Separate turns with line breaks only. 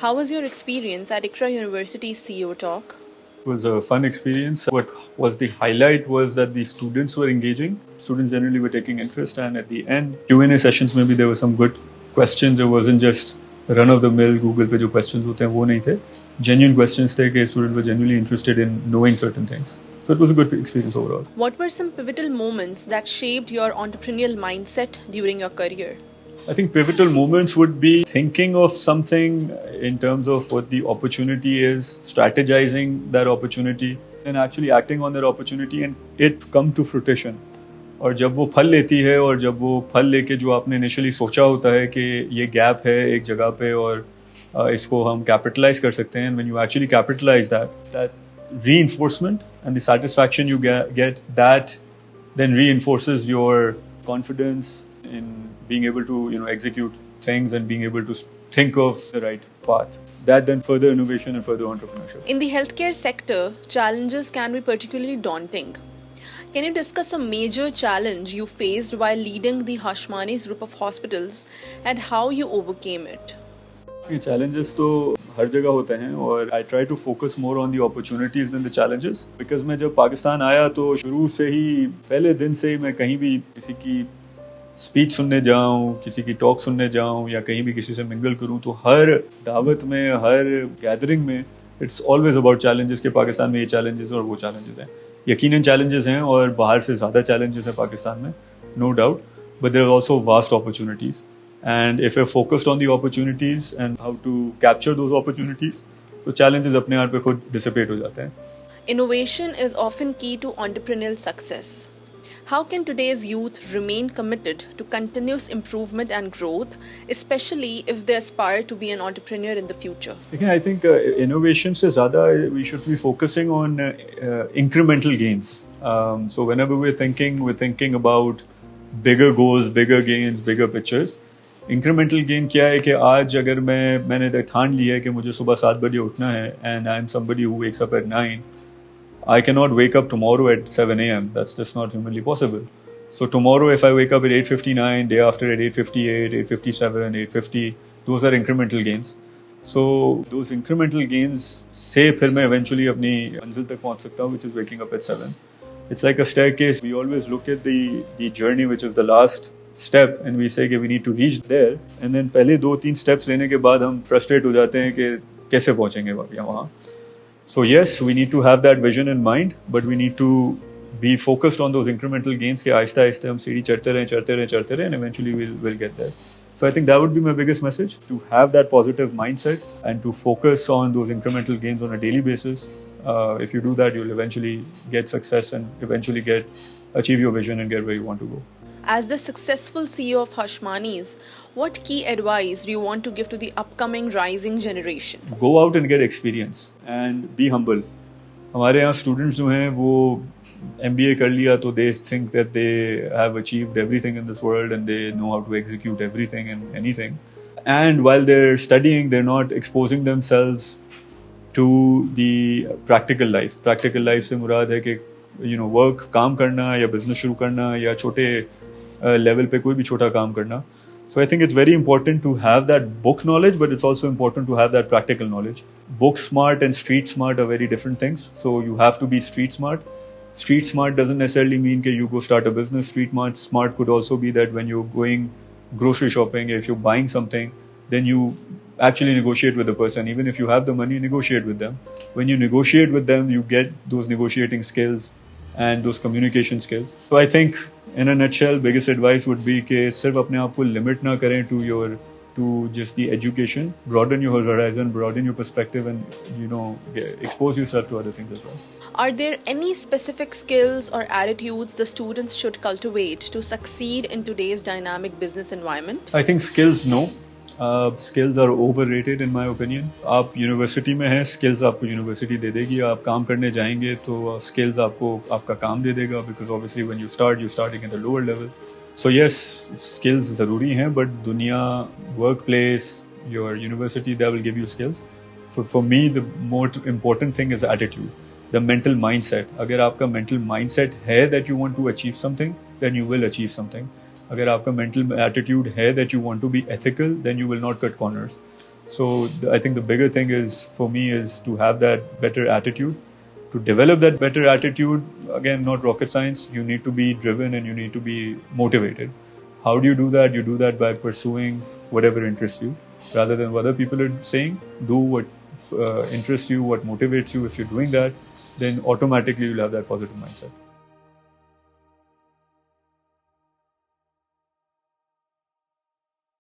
How was your experience at ICRA University's CEO Talk?
It was a fun experience. What was the highlight was that the students were engaging. Students generally were taking interest, and at the end, Q&A sessions maybe there were some good questions. It wasn't just run-of-the-mill Google पे जो questions होते हैं वो नहीं थे. Genuine questions थे कि students were genuinely interested in knowing certain things. So it was a good experience overall.
What were some pivotal moments that shaped your entrepreneurial mindset during your career?
I think pivotal moments would be thinking of something in terms of what the opportunity is, strategizing that opportunity, and actually acting on that opportunity and it come to fruition. और जब वो फल लेती है और जब वो फल लेके जो आपने इनिशियली सोचा होता है कि ये गैप है एक जगह पे और इसको हम कैपिटलाइज कर सकते हैं, when you actually capitalize that reinforcement and the satisfaction you get that then reinforces your confidence in being able to execute things and being able to think of the right path. That then further innovation and further entrepreneurship.
In the healthcare sector, challenges can be particularly daunting. Can you discuss a major challenge you faced while leading the Hashmani's group of hospitals and how you overcame it?
ये challenges तो हर जगह होते हैं और I try to focus more on the opportunities than the challenges. Because मैं जब पाकिस्तान आया तो शुरू से ही पहले दिन से ही मैं कहीं भी किसी की स्पीच सुनने जाऊं, किसी की टॉक सुनने जाऊं या कहीं भी किसी से मिंगल करूं तो हर दावत में, हर गैदरिंग में इट्स ऑलवेज अबाउट चैलेंजेस के पाकिस्तान में ये चैलेंजेस और वो चैलेंजेस हैं. यकीनन चैलेंजेस हैं और बाहर से ज़्यादा चैलेंजेस हैं पाकिस्तान में, no doubt, but there are also vast opportunities and if you focused on the opportunities and how to capture those opportunities तो चैलेंजेस अपने आप पे खुद डिसिपेट हो जाते हैं.
Innovation is often key to entrepreneurial success. How can today's youth remain committed to continuous improvement and growth, especially if they aspire to be an entrepreneur in the future?
Again, I think innovation se zyada we should be focusing on incremental gains. So whenever we're thinking about bigger goals, bigger gains, bigger pictures. Incremental gain क्या है कि आज अगर मैंने ठान लिया है कि मुझे सुबह 7 बजे उठना है and I'm somebody who wakes up at 9. I cannot wake up tomorrow at 7 a.m. That's just not humanly possible. So tomorrow if I wake up at 8:59, day after at 8:58, 8:57, 8:50, those are incremental gains. So those incremental gains से फिर मैं eventually अपनी मंजिल तक पहुंच सकता हूँ, which is waking up at 7. It's like a staircase. We always look at the journey which is the last step and we say कि we need to reach there and then पहले 2-3 steps लेने के बाद हम frustrate हो जाते हैं कि कैसे पहुंचेंगे वहाँ. So yes, we need to have that vision in mind, but we need to be focused on those incremental gains कि आहिस्ता आहिस्ता हम सीढ़ी चढ़ते रहें and eventually we'll get there. So I think that would be my biggest message, to have that positive mindset and to focus on those incremental gains on a daily basis. If you do that, you'll eventually get success and eventually achieve your vision and get where you want to go.
As the successful CEO of Hashmani's, what key advice do you want to give to the upcoming rising generation?
Go out and get experience and be humble. हमारे यहाँ students जो हैं वो MBA कर लिया तो they think that they have achieved everything in this world and they know how to execute everything and anything. And while they're studying, they're not exposing themselves to the practical life. Practical life से मुराद है कि work, काम करना या business शुरू करना या छोटे level पे कोई भी छोटा काम करना. So I think it's very important to have that book knowledge, but it's also important to have that practical knowledge. Book smart and street smart are very different things. So you have to be street smart. Street smart doesn't necessarily mean that you go start a business. Street smart could also be that when you're going grocery shopping, if you're buying something, then you actually negotiate with the person. Even if you have the money, negotiate with them. When you negotiate with them, you get those negotiating skills and those communication skills. So I think in a nutshell, biggest advice would be कि सिर्फ अपने आप को limit ना करें to just the education. Broaden your horizon, broaden your perspective, and expose yourself to other things as well.
Are there any specific skills or attitudes the students should cultivate to succeed in today's dynamic business environment?
I think skills, no. Skills are overrated in my opinion. आप university में हैं, skills आपको university दे देगी. आप काम करने जाएंगे तो skills आपको आपका काम दे देगा, because obviously when you're starting at the lower level. So yes, skills ज़रूरी हैं, but दुनिया, workplace, your university, that will give you skills. For me, the more important thing is attitude, the mental mindset. अगर आपका mental mindset है that you want to achieve something, then you will achieve something. अगर आपका mental attitude है that you want to be ethical, then you will not cut corners. I think the bigger thing is for me is to have that better attitude. To develop that better attitude, again, not rocket science. You need to be driven and you need to be motivated. How do you do that? You do that by pursuing whatever interests you, rather than what other people are saying. Do what interests you, what motivates you. If you're doing that, then automatically you'll have that positive mindset.